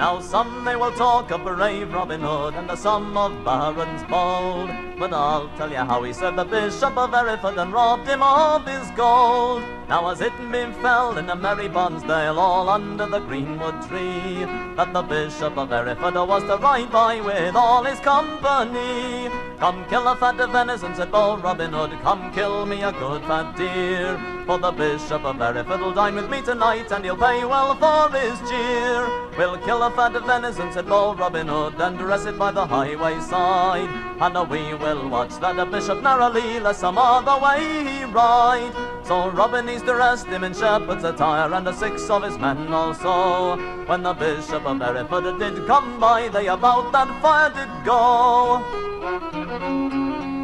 Now some they will talk of brave Robin Hood, and some of barons bold, but I'll tell you how he served the Bishop of Hereford and robbed him of his gold. Now as it befell in a merry Barnsdale, all under the greenwood tree, that the Bishop of Hereford was to ride by with all his company. Come kill a fat venison, said bold Robin Hood, come kill me a good fat deer, for the Bishop of Hereford will dine with me tonight, and he'll pay well for his cheer. We'll kill a fat venison, said bold Robin Hood, and dress it by the highway side, and we will watch that the Bishop narrowly lest some other way he ride. So Robin he's dressed him in shepherd's attire, and 6 of his men also. When the Bishop of Hereford did come by, they about that fire did go.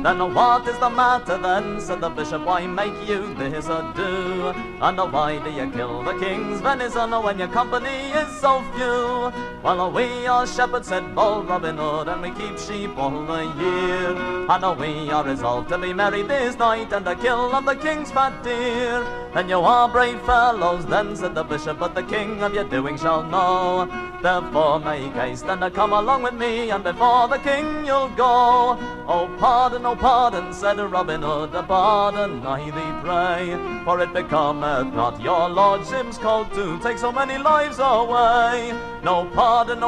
Then what is the matter then, said the Bishop, why make you this ado? And why do you kill the king's venison when your company is so few? Well, we are shepherds, said bold Robin Hood, and we keep sheep all the year, and we are resolved to be merry this night, and to kill of the king's fat deer. Then you are brave fellows then, said the Bishop, but the king of your doing shall know. Therefore make haste and come along with me, and before the king you'll go. Oh pardon, said Robin Hood, pardon I thee pray, for it becometh not your lordship's code to take so many lives away. No pardon,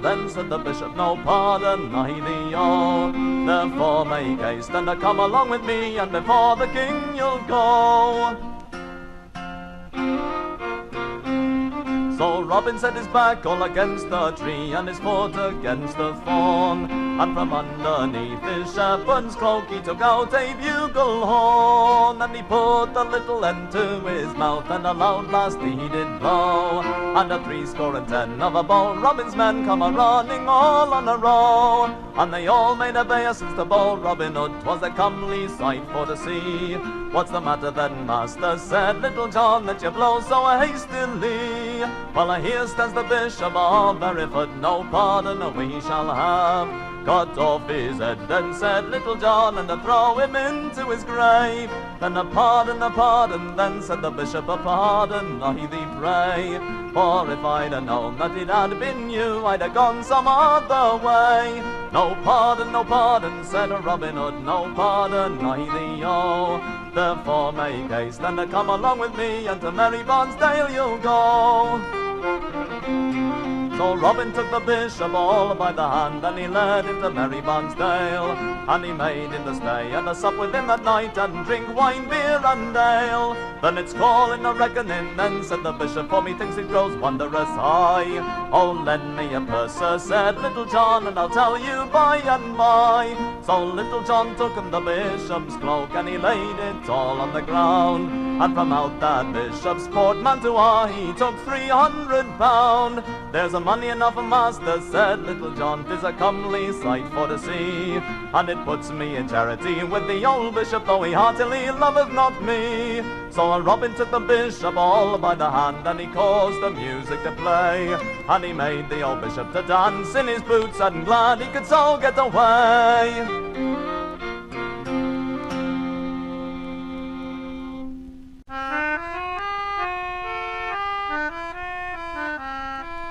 then said the Bishop, no pardon I thee owe. Therefore make haste and come along with me, and before the king you'll go. So Robin set his back all against the tree, and his foot against the thorn, and from underneath his shepherd's cloak he took out a bugle horn, and he put the little end to his mouth, and a loud blast he did blow, and 70 of bold Robin's men come a-running all on a row, and they all made obeisance to bold Robin Hood. 'Twas a comely sight for to see. What's the matter then, master, said Little John, that you blow so hastily? Well, here stands the Bishop of Hereford, no pardon we shall have. Cut off his head, then said Little John, and to throw him into his grave. Then a pardon, then said the Bishop, a pardon I thee pray. For if I'd have known that it had been you, I'd have gone some other way. No pardon, said Robin Hood, no pardon I thee owe. Therefore make haste and come along with me, and to merry Barnsdale you'll go. So Robin took the Bishop all by the hand, and he led him to merry Barnsdale, and he made him to stay and to sup with him that night, and drink wine, beer, and ale. Then it's calling a reckoning, then said the Bishop, for methinks it grows wondrous high. Oh, lend me a purse, sir, said Little John, and I'll tell you by and by. So Little John took him the Bishop's cloak, and he laid it all on the ground, and from out that Bishop's portmanteau he took £300. There's a money enough, master, said Little John, 'tis a comely sight for to see, and it puts me in charity with the old Bishop, though he heartily loveth not me. So Robin took the Bishop all by the hand, and he caused the music to play, and he made the old Bishop to dance in his boots, and glad he could so get away.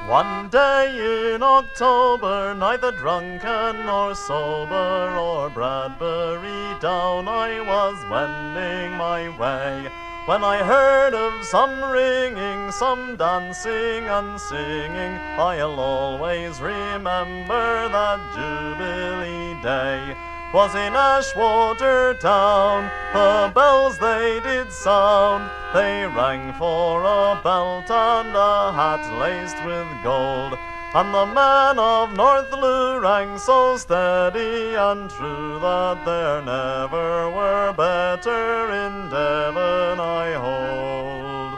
One day in October, neither drunken nor sober, or Bradbury down I was wending my way, when I heard of some ringing, some dancing and singing. I'll always remember that Jubilee Day. 'Twas in Ashwater town, the bells they did sound. They rang for a belt and a hat laced with gold, and the men of Northloo rang so steady and true, that there never were better in Devon, I hold.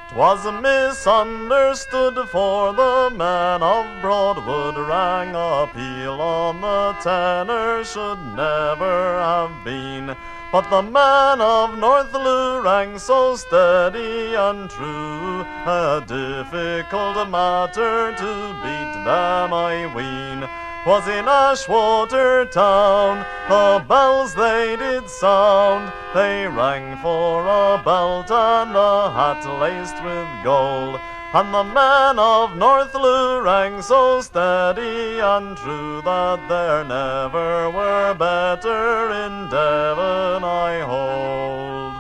'Twas misunderstood, for the men of Broadwood rang a peal on the tenor should never have been, but the men of Northloo rang so steady and true, a difficult matter to beat them, I ween. 'Twas in Ashwater town, the bells they did sound. They rang for a belt and a hat laced with gold. And the men of Northloo rang so steady and true that there never were better in Devon, I hold.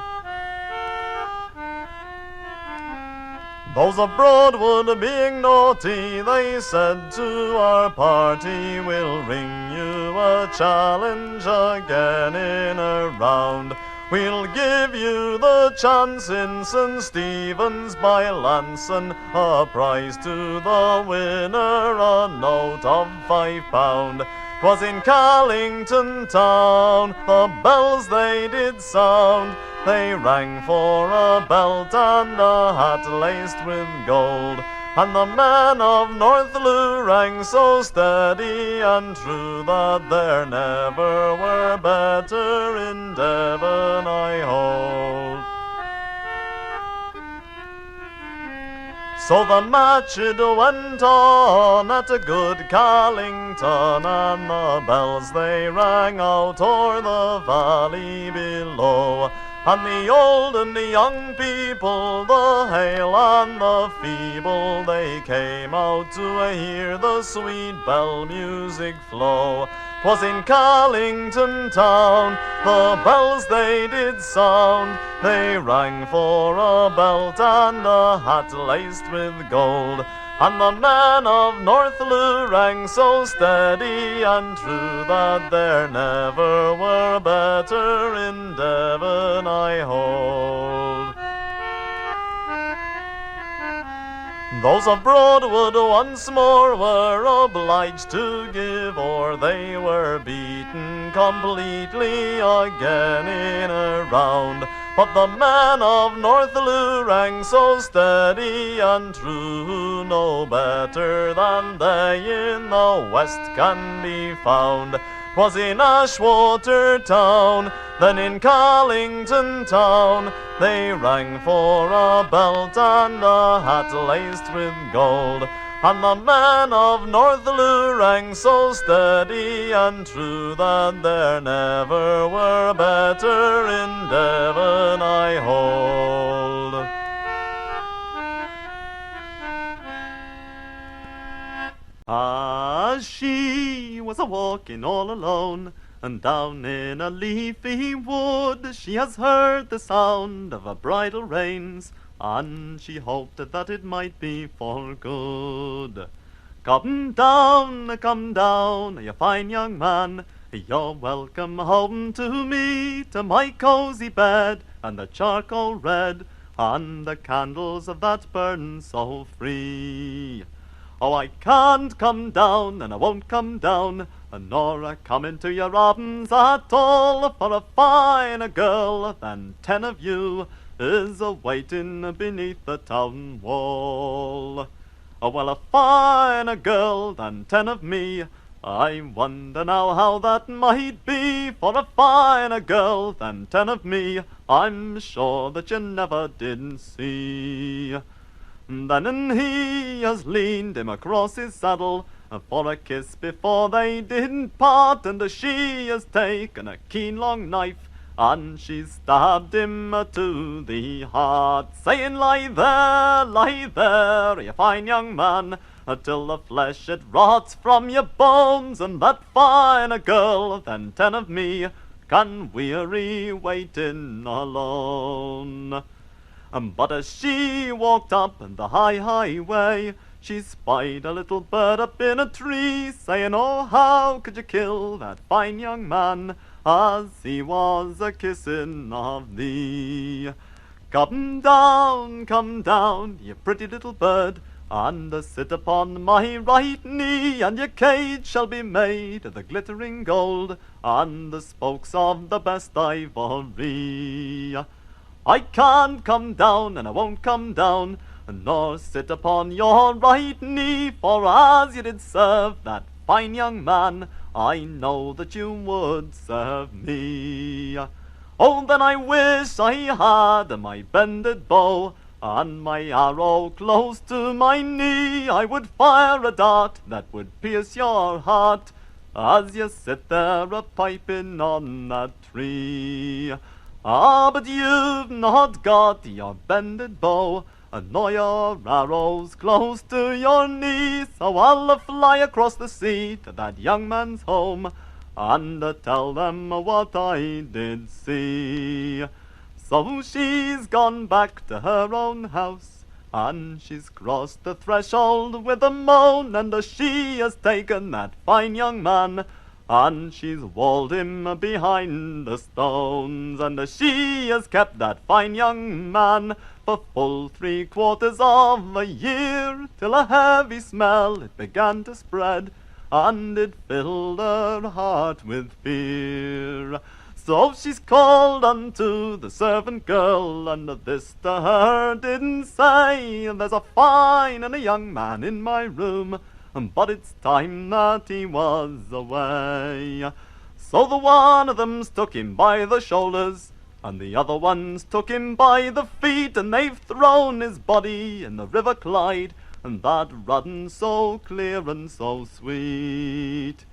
Those of Broadwood being naughty, they said to our party, we'll ring you a challenge again in a round. We'll give you the chance in St. Stephen's by Lanson, a prize to the winner, a note of £5. 'Twas in Callington town, the bells they did sound. They rang for a belt and a hat laced with gold. And the men of Northloo rang so steady and true that there never were better in Devon, I hold. So the match it went on at a good Callington, and the bells they rang out o'er the valley below. And the old and the young people, the hale and the feeble, they came out to hear the sweet bell music flow. 'Twas in Callington town, the bells they did sound. They rang for a belt and a hat laced with gold. And the men of Northloo rang so steady and true that there never were better in Devon, I hold. Those of Broadwood once more were obliged to give o'er. They were beaten completely again in a round. But the men of Northloo rang so steady and true, no better than they in the West can be found. 'Twas in Ashwater town, then in Callington town, they rang for a belt and a hat laced with gold. And the men of Northloo rang so steady and true that there never were better in Devon, I hold. Ah, she was a-walking all alone, and down in a leafy wood she has heard the sound of a bridle reins, and she hoped that it might be for good. Come down, you fine young man, you're welcome home to me, to my cosy bed, and the charcoal red, and the candles that burn so free. Oh, I can't come down, and I won't come down, nor I come into your arms at all, for a finer girl than 10 of you is a-waiting beneath the town wall. Oh, well, a finer girl than 10 of me, I wonder now how that might be, for a finer girl than 10 of me, I'm sure that you never did see. Then he has leaned him across his saddle for a kiss before they did part, and she has taken a keen long knife and she's stabbed him to the heart, saying, lie there, you fine young man, till the flesh it rots from your bones, and that finer girl than 10 of me can weary waiting alone. But as she walked up the high way, she spied a little bird up in a tree, saying, oh, how could you kill that fine young man, as he was a-kissing of thee? Come down, you pretty little bird, and sit upon my right knee, and your cage shall be made of the glittering gold, and the spokes of the best ivory. I can't come down, and I won't come down, nor sit upon your right knee, for as you did serve that fine young man, I know that you would serve me. Oh, then I wish I had my bended bow, and my arrow close to my knee. I would fire a dart that would pierce your heart, as you sit there a-piping on that tree. Ah, but you've not got your bended bow, nor your arrows close to your knee, so I'll fly across the sea to that young man's home, and tell them what I did see. So she's gone back to her own house, and she's crossed the threshold with a moan, and she has taken that fine young man, and she's walled him behind the stones, and she has kept that fine young man for full 3/4 of a year, till a heavy smell it began to spread, and it filled her heart with fear. So she's called unto the servant girl, and this to her didn't say, there's a fine and a young man in my room, but it's time that he was away. So the one of them's took him by the shoulders, and the other one's took him by the feet, and they've thrown his body in the River Clyde, and that runs so clear and so sweet.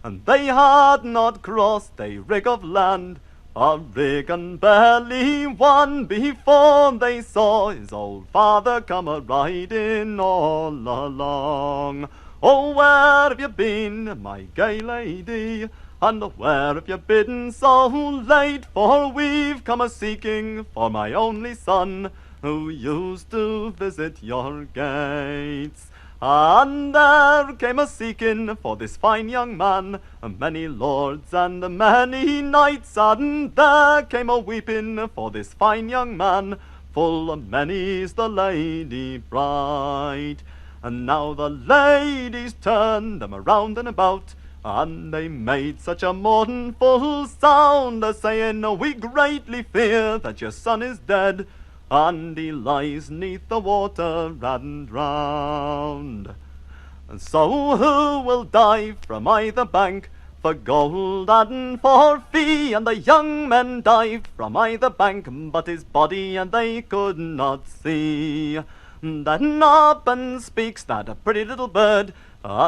And they had not crossed a rig of land, a rig and barely one, before they saw his old father come a-riding all along. Oh, where have you been, my gay lady, and where have you been so late? For we've come a-seeking for my only son, who used to visit your gates. And there came a-seeking for this fine young man, many lords and many knights, and there came a-weeping for this fine young man, full many's the lady bright. And now the ladies turned them around and about, and they made such a mournful sound, saying, we greatly fear that your son is dead, and he lies 'neath the water and drowned. And so who will dive from either bank for gold and for fee? And the young men dived from either bank, but his body and they could not see. Then up and speaks that pretty little bird,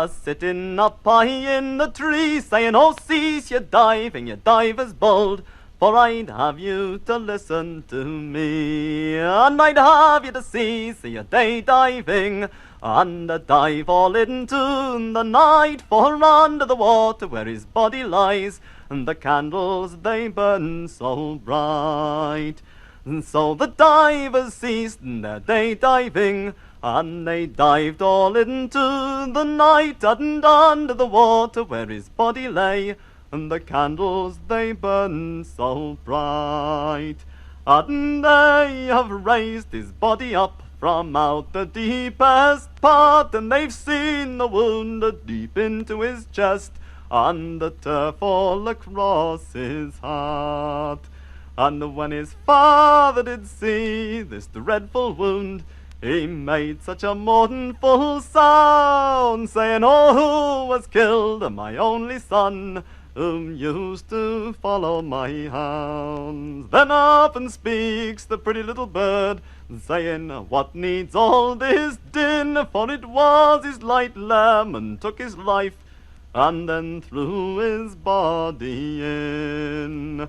sitting up high in the tree, saying, oh, cease your diving, you divers bold, for I'd have you to listen to me, and I'd have you to see your day diving, and dive all into the night, for under the water where his body lies, and the candles they burn so bright. And so the divers ceased their day diving, and they dived all into the night, and under the water where his body lay, and the candles they burn so bright. And they have raised his body up from out the deepest part, and they've seen the wound deep into his chest, and the turf all across his heart. And when his father did see this dreadful wound, he made such a mournful sound, saying, oh, who has killed my only son, whom used to follow my hounds? Then up and speaks the pretty little bird, saying, what needs all this din? For it was his light lamb took his life, and then threw his body in.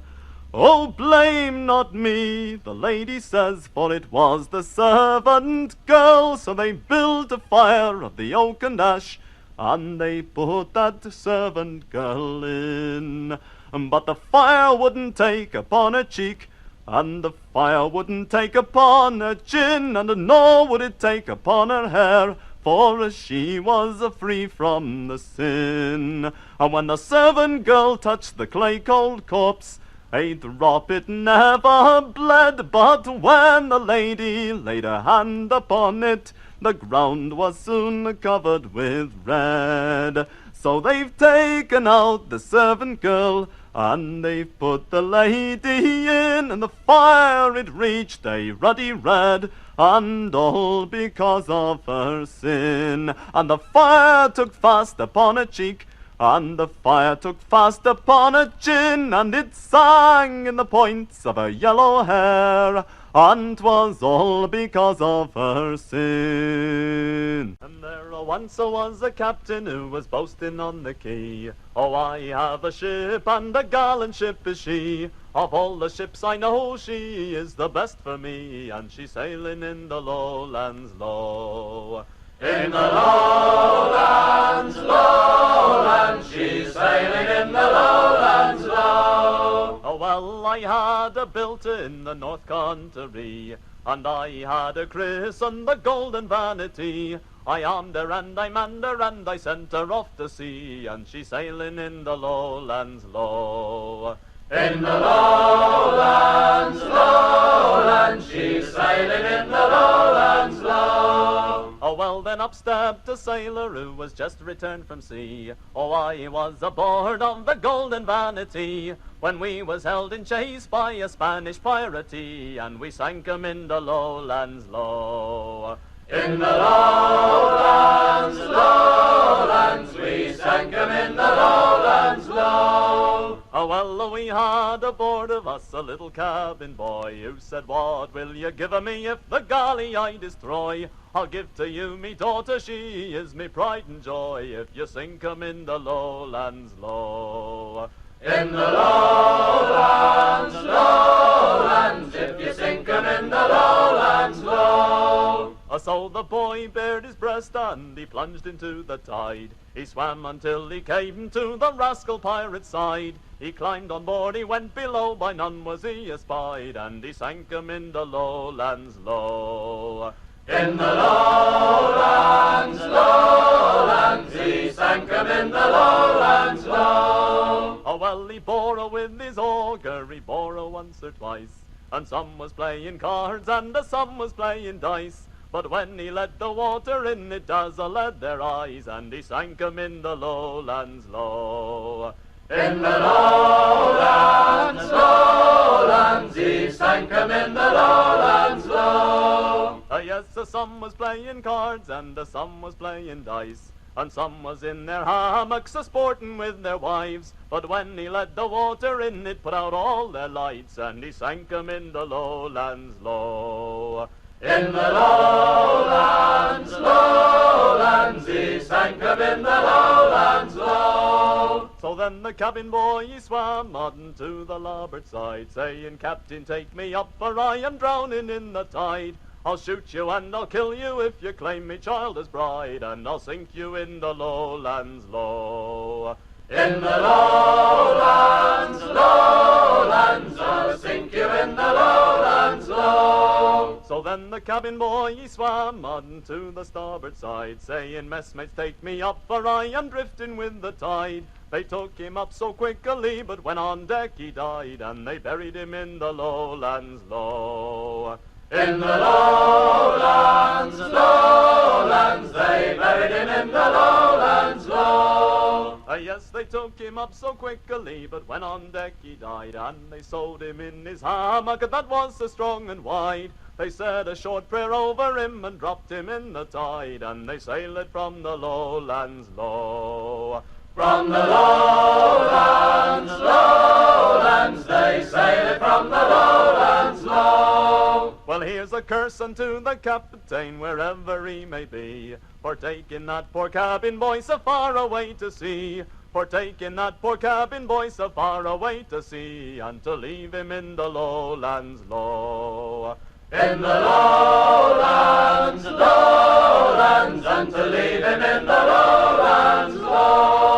Oh, blame not me, the lady says, for it was the servant girl. So they built a fire of the oak and ash, and they put that servant girl in. But the fire wouldn't take upon her cheek, and the fire wouldn't take upon her chin, and nor would it take upon her hair, for she was free from the sin. And when the servant girl touched the clay-cold corpse, a drop it never bled, but when the lady laid her hand upon it, the ground was soon covered with red. So they've taken out the servant girl, and they've put the lady in, and the fire it reached a ruddy red, and all because of her sin. And the fire took fast upon her cheek, and the fire took fast upon her chin, and it sang in the points of her yellow hair. and 'twas all because of her sin. And there once was a captain who was boasting on the quay, "Oh, I have a ship, and a gallant ship is she. Of all the ships I know, she is the best for me, and she's sailing in the lowlands low." In the lowlands, lowlands, she's sailing in the lowlands low. Oh, well, I had a built in the north country, and I had a christened the golden Vanitee. I armed her and I manned her and I sent her off to sea, and she's sailing in the lowlands low. In the lowlands, lowlands, she's sailing in the lowlands low. Oh, well, then up stepped a sailor who was just returned from sea. Oh, I was aboard of the golden Vanitee when we was held in chase by a Spanish piratee, and we sank 'em in the lowlands low. In the lowlands, lowlands, we sank 'em in the lowlands low. Oh, well, we had aboard of us a little cabin boy who said, "What will you give me if the galley I destroy? I'll give to you me daughter, she is me pride and joy, if you sink 'em in the lowlands low." In the lowlands, lowlands, if you sink 'em in the lowlands low. So the boy bared his breast and he plunged into the tide. He swam until he came to the rascal pirate's side. He climbed on board, he went below, by none was he espied, and he sank 'em in the lowlands low. In the lowlands, lowlands, he sank 'em in the lowlands low. Oh, well, he bore her with his auger, he bore her once or twice, and some was playing cards and some was playing dice. But when he let the water in, it dazzled their eyes, and he sank 'em in the lowlands low. In the lowlands, lowlands, he sank 'em in the lowlands low. Yes, some was playing cards and some was playing dice, and some was in their hammocks a-sporting with their wives. But when he let the water in, it put out all their lights, and he sank 'em in the lowlands low. In the lowlands, lowlands, he sank 'em in the lowlands low. So then the cabin boy he swam on to the larboard side, saying, "Captain, take me up, for I am drowning in the tide. I'll shoot you and I'll kill you if you claim me child as bride, and I'll sink you in the lowlands low." In the lowlands, lowlands, I'll sink you in the lowlands low. So then the cabin boy he swam on to the starboard side, saying, "Messmates, take me up, for I am drifting with the tide." They took him up so quickly, but when on deck he died, and they buried him in the lowlands low. In the lowlands, lowlands, they buried him in the lowlands low. Yes, they took him up so quickly, but when on deck he died, and they sewed him in his hammock that was so strong and wide. They said a short prayer over him and dropped him in the tide, and they sailed from the lowlands low. From the lowlands, lowlands, they sailed from the lowlands low. Well, here's a curse unto the captain, wherever he may be, for taking that poor cabin boy so far away to sea. For taking that poor cabin boy so far away to sea, and to leave him in the lowlands low. In the lowlands, lowlands, and to leave him in the lowlands low.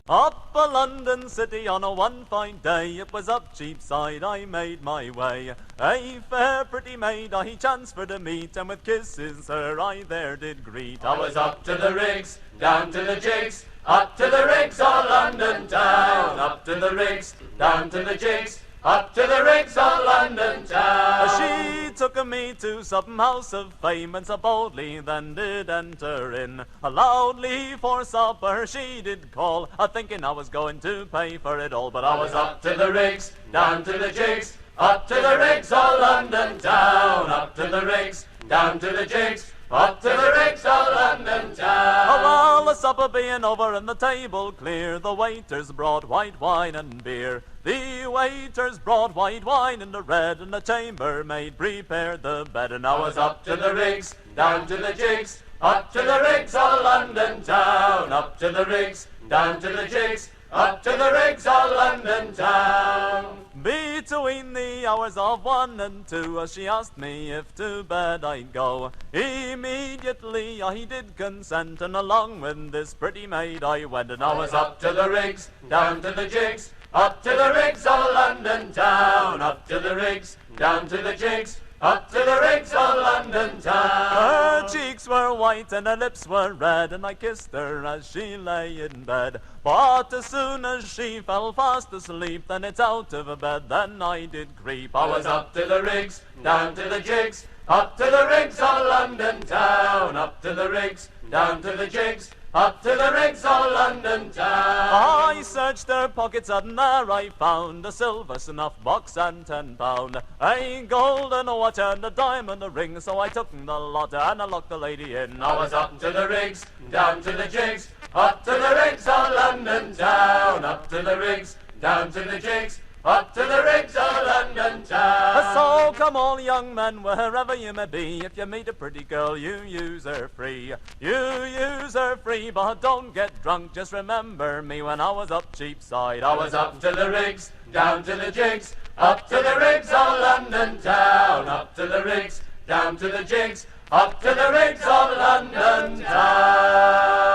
Up a London city on a one fine day, it was up Cheapside I made my way. A fair pretty maid I chanced for to meet, and with kisses her I there did greet. I was up to the rigs, down to the jigs, up to the rigs of London town. Up to the rigs, down to the jigs, up to the rigs of London town. She took me to some house of fame, and so boldly then did enter in. Loudly for supper she did call, a-thinking I was going to pay for it all. But I was up to the rigs, down to the jigs, up to the rigs of London town. Up to the rigs, down to the jigs, up to the rigs of London town. Oh, well, the supper being over and the table clear, the waiters brought white wine and beer. The waiters brought white wine in the red, and the chambermaid prepared the bed. And I was up to the rigs, down to the jigs, up to the rigs of London town. Up to the rigs, down to the jigs, up to the rigs of London town. Between the hours of 1 and 2, she asked me if to bed I'd go. Immediately I did consent, and along with this pretty maid I went. And I was up to the rigs, down to the jigs, up to the rigs of London town. Up to the rigs, down to the jigs, up to the rigs of London town. Her cheeks were white and her lips were red, and I kissed her as she lay in bed. But as soon as she fell fast asleep, then it's out of bed, then I did creep. I was up to the rigs, down to the jigs, up to the rigs of London town. Up to the rigs, down to the jigs, up to the rigs of London town. I searched her pockets and there I found a silver snuff box and £10, a golden watch and a diamond ring. So I took the lot and I locked the lady in. I was up to the rigs, down to the jigs, up to the rigs of London town. Up to the rigs, down to the jigs, up to the rigs of London town. So come all young men, wherever you may be, if you meet a pretty girl, you use her free. You use her free, but don't get drunk. Just remember me when I was up Cheapside. I was up to the rigs, down to the jigs, up to the rigs of London town. Up to the rigs, down to the jigs, up to the rigs of London town.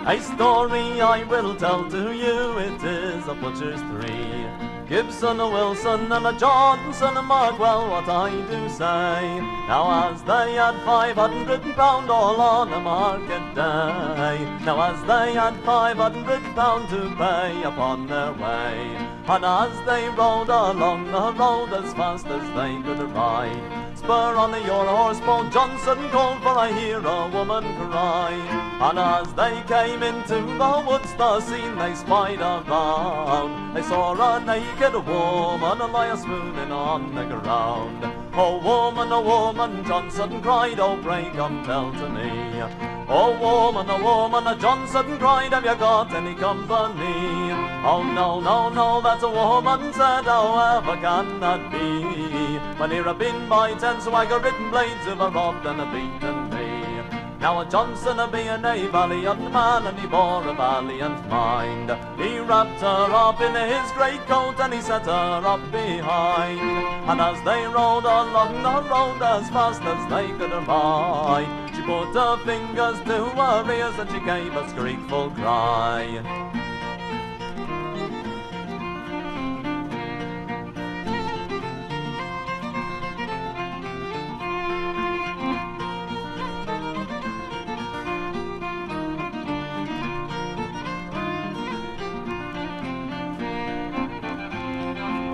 A story I will tell to you, it is a butcher's three. Gibson, a Wilson, and a Johnson, and mark well what I do say. Now as they had £500 all on a market day, now as they had £500 to pay upon their way, and as they rode along the road as fast as they could ride, spur on your horse, Paul Johnson called, for I hear a woman cry. And as they came into the woods, the scene they spied around, they saw a naked woman lie a-swooning on the ground. Oh woman, Johnson cried, oh pray come tell to me. Oh woman, Johnson cried, have you got any company? Oh no, that's a woman said, however can that be? When here have been by 10 swagger-ridden blades who've robbed and beaten me. Now a Johnson being a valiant man, and he bore a valiant mind, he wrapped her up in his great coat and he set her up behind. And as they rode along the road as fast as they could ride, she put her fingers to her ears and she gave a screechful cry.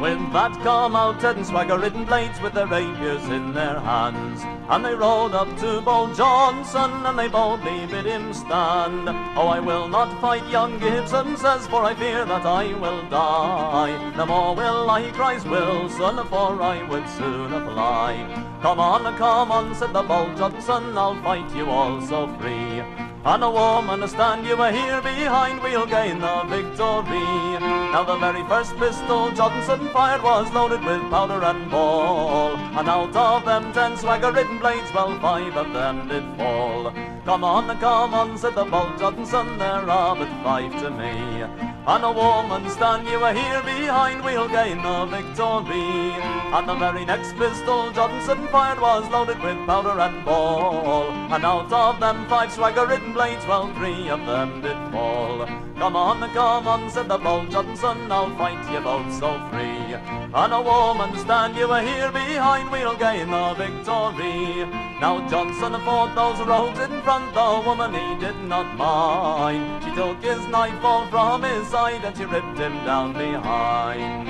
With that come out 10 swagger-ridden blades with their rapiers in their hands, and they rode up to bold Johnson and they boldly bid him stand. Oh, I will not fight, young Gibson says, for I fear that I will die. No more will I, cries Wilson, for I would sooner fly. Come on, said the bold Johnson, I'll fight you all so free. And a woman, stand you here behind, we'll gain the victory. Now the very first pistol Johnson fired was loaded with powder and ball, and out of them 10 swagger-ridden blades, well 5 of them did fall. Come on, said the bold Johnson, there are but 5 to me. And a woman, stand you here behind, we'll gain the victory. And the very next pistol Johnson fired was loaded with powder and ball, and out of them 5 swagger-ridden blades, well 3 of them did fall. Come on, said the bold Johnson, I'll fight you both so free. And a woman, stand you here behind, we'll gain the victory. Now Johnson fought those rogues in front, the woman he did not mind. She took his knife all from his side and she ripped him down behind.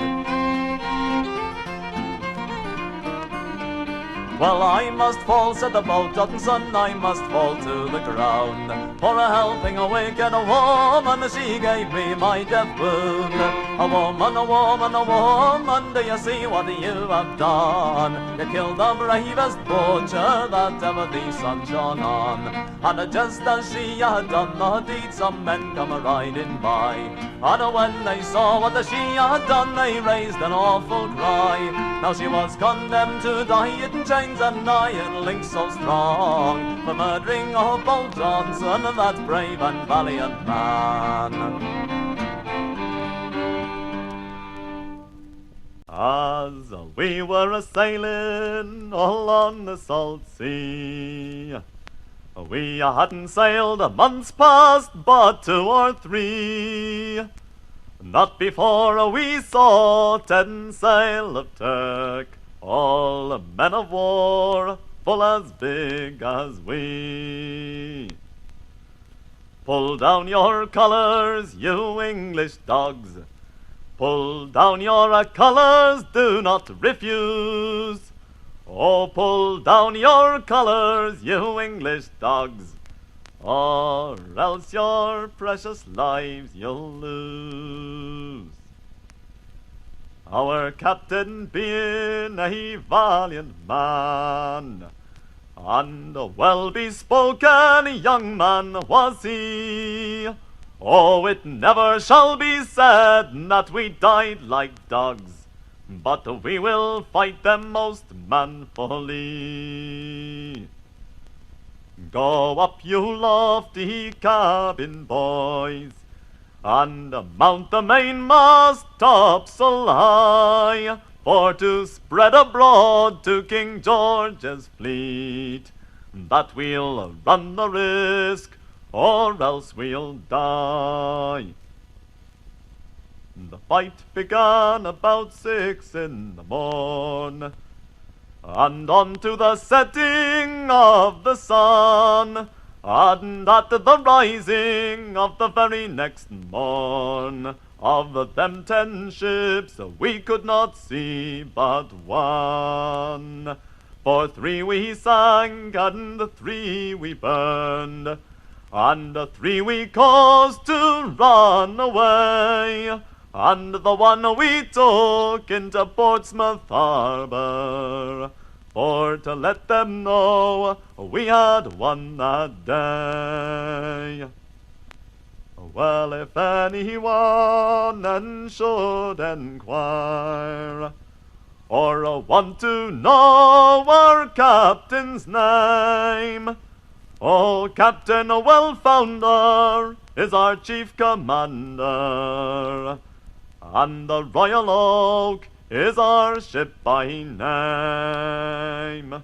Well, I must fall, said the boat-totten son, I must fall to the ground. For a helping a wicked woman, she gave me my death wound. A woman, a woman, a woman, do you see what you have done? You killed the bravest butcher that ever the sun shone on. And just as she had done the deed, some men come riding by. And when they saw what she had done, they raised an awful cry. Now she was condemned to die in chains and iron links so strong, for murdering of old Johnson, that brave and valiant man. As we were a-sailing all on the salt sea, we hadn't sailed a month's past, but 2 or 3. Not before we saw 10 sail of Turk, all men of war, full as big as we. Pull down your colours, you English dogs. Pull down your colours, do not refuse. Oh, pull down your colours, you English dogs, or else your precious lives you'll lose. Our captain being a valiant man, and a well-bespoken young man was he. Oh, it never shall be said that we died like dogs, but we will fight them most manfully. Go up, you lofty cabin boys, and mount the mainmast topsail high, for to spread abroad to King George's fleet, that we'll run the risk, or else we'll die. The fight began about 6 in the morn, and on to the setting of the sun, and at the rising of the very next morn, of them 10 ships we could not see but one. For 3 we sank, and 3 we burned, and 3 we caused to run away, and the one we took into Portsmouth harbour, for to let them know we had won that day. Well, if anyone then should enquire, or want to know our captain's name, oh, Captain Well-Founder is our chief commander, and the Royal Oak is our ship by name.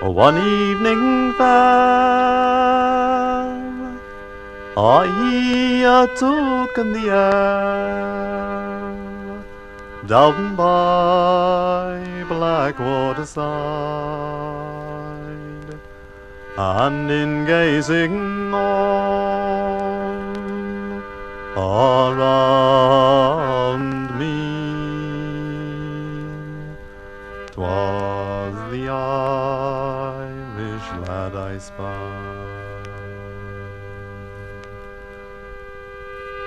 One evening fair, I took in the air, down by Blackwaterside, and in gazing on around me, 'twas the Irish lad I spied,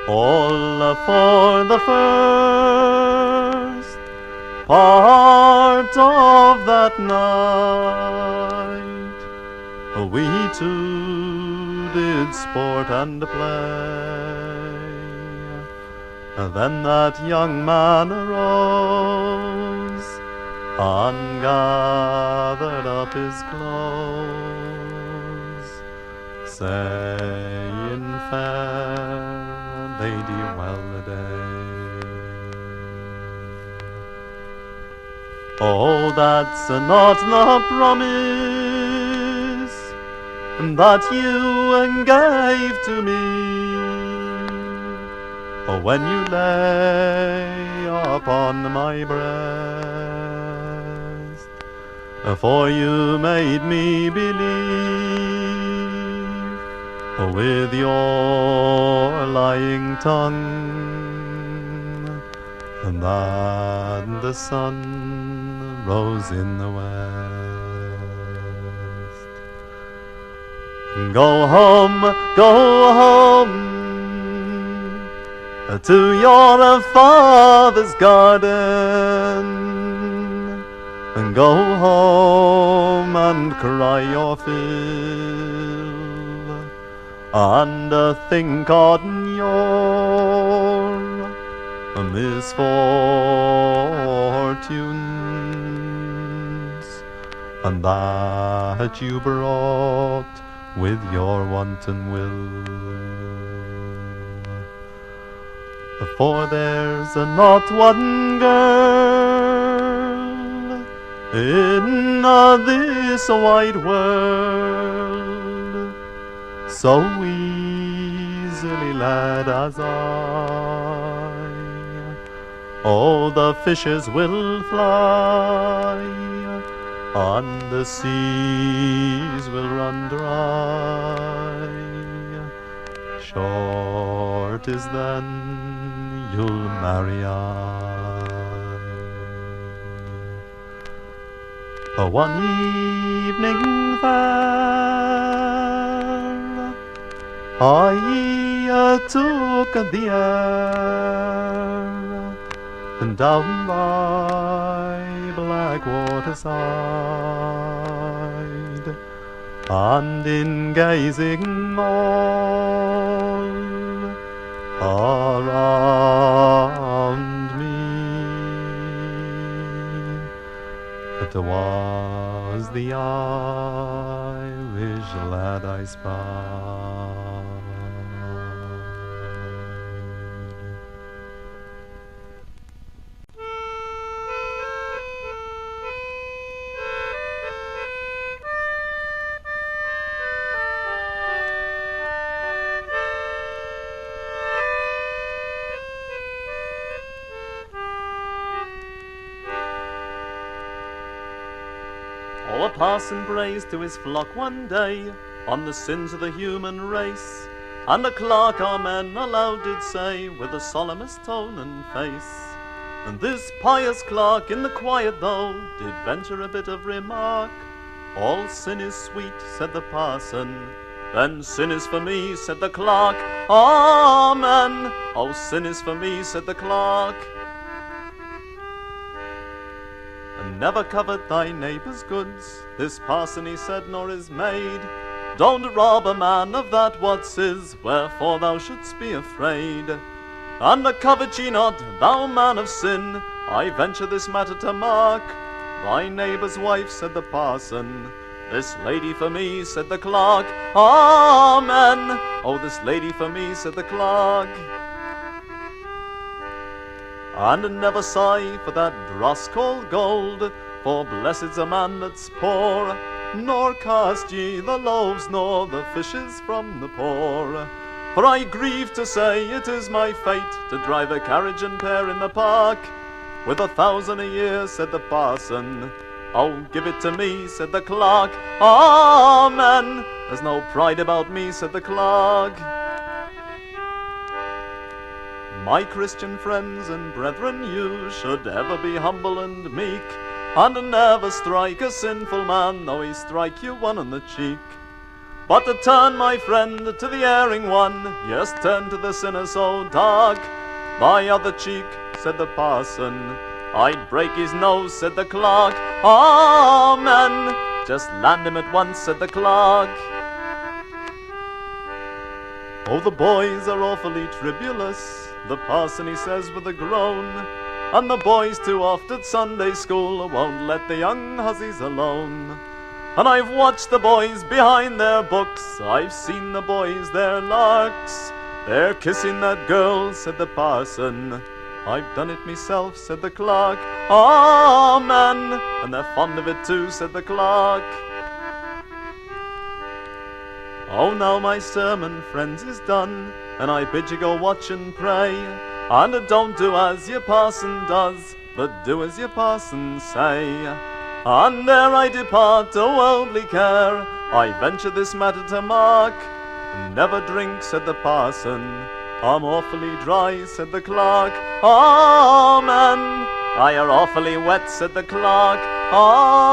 all for the first part of that night. We two did sport and play, then that young man arose and gathered up his clothes, saying, "Fair lady, well a day." Oh, that's not the promise that you gave to me. Oh, when you lay upon my breast, for you made me believe with your lying tongue that the sun rose in the west. Go home to your father's garden, and go home and cry your fill, and think on your misfortunes, and that you brought with your wanton will. For there's not one girl in this wide world so easily led as I. Oh, the fishes will fly, and the seas will run dry. Short is then you'll marry I. One evening fair, I took the air, and down by Blackwaterside, and in gazing all around me, it was the Irish lad I spied. Oh, a parson praised to his flock one day on the sins of the human race, and a clerk amen aloud did say with the solemnest tone and face. And this pious clerk in the quiet though did venture a bit of remark. All sin is sweet, said the parson. Then sin is for me, said the clerk. Amen. Oh, sin is for me, said the clerk. And never covet thy neighbour's goods, this parson he said, nor his maid. Don't rob a man of that what's his, wherefore thou shouldst be afraid. And covet ye not, thou man of sin, I venture this matter to mark. Thy neighbour's wife, said the parson. This lady for me, said the clerk. Amen. Oh, this lady for me, said the clerk. And never sigh for that dross called gold, for blessed's a man that's poor. Nor cast ye the loaves nor the fishes from the poor. For I grieve to say it is my fate to drive a carriage and pair in the park. With 1,000 a year, said the parson. Oh, give it to me, said the clerk. Amen. There's no pride about me, said the clerk. My Christian friends and brethren, you should ever be humble and meek, and never strike a sinful man, though he strike you one on the cheek. But to turn, my friend, to the erring one, yes, turn to the sinner so dark. Thy other cheek, said the parson. I'd break his nose, said the clerk. Amen. Just land him at once, said the clerk. Oh, the boys are awfully tribulous, the parson he says with a groan. And the boys too oft at Sunday school won't let the young hussies alone. And I've watched the boys behind their books, I've seen the boys, their larks. They're kissing that girl, said the parson. I've done it myself, said the clerk. Amen. And they're fond of it too, said the clerk. Oh, now my sermon, friends, is done, and I bid you go watch and pray, and don't do as your parson does, but do as your parson say. And ere I depart to worldly care, I venture this matter to mark. Never drink, said the parson. I'm awfully dry, said the clerk. Amen. I are awfully wet, said the clerk. Amen.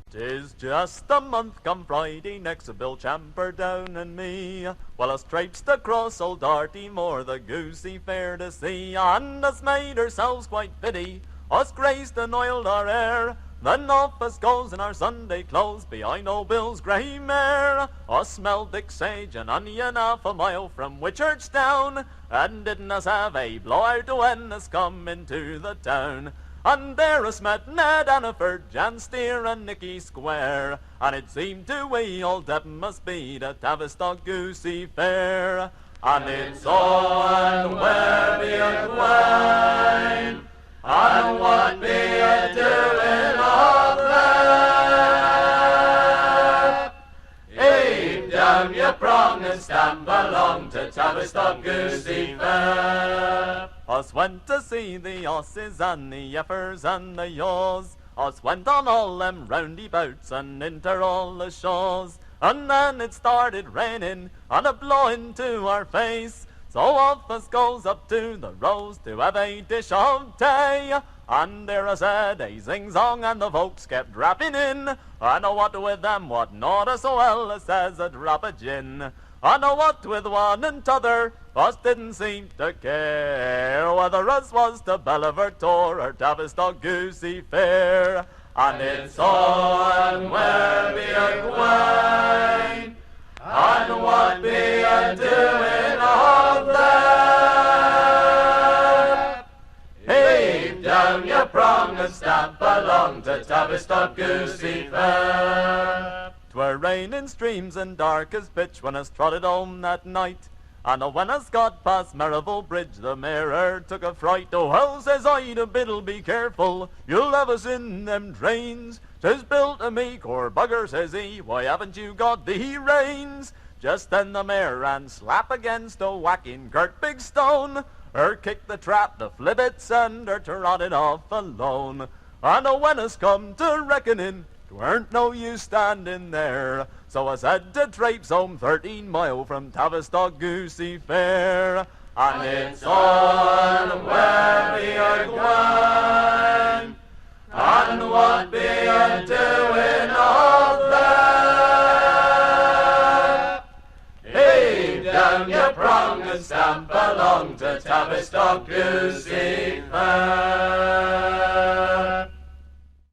'Tis just a month come Friday next, a Bill Champerdown and me. Well, us traipsed across old Dartymore, the Goosey fair to see, and us made ourselves quite pretty. Us graced and oiled our hair, then off us goes in our Sunday clothes behind old Bill's grey mare. Us smelled thick sage and onion half a mile from Whitchurch down, and didn't us have a blowout when us come into the town. And there us met Ned Hereford, Jan Steer and Nicky Square, and it seemed to we all that must be the Tavistock Goosey fair. And it's on where be a Gwaine, and what be a doing of that? Heave down your prong and stand along to Tavistock Goosey fair. Us went to see the osses and the effers and the yaws. Us went on all them roundabouts and into all the shaws. And then it started raining and a blowing to our face. So off us goes up to the Rose to have a dish of tea. And there I said a zing-zong and the folks kept dropping in. I know what with them, what not as well as says a drop of gin. I know what with one and t'other, us didn't seem to care whether us was to Belvertor or Tavistock Goosey fair. And it's on where be a Gwaine, and what be a doing of that? Heave down your prong and stamp along to Tavistock Goosey fair. 'Twere raining streams and dark as pitch when us trotted home that night, and when us got past Merivale Bridge the mirror took a fright. Oh, well, says I to Biddle, be careful, you'll have us in them drains. 'Tis Bill to me, core bugger, says he, why haven't you got the reins? Just then the mare ran slap against a whacking Kirk big stone. Her kicked the trap, the flibbits, and her trotted off alone. And when us come to reckoning, 'tweren't no use standing there, so I said to traipse home 13 mile from Tavistock Goosey fair. And it's on where be a Gwaine, and what be a doing of that? Heave down your prong and stamp along to Tavistock Goosey fair.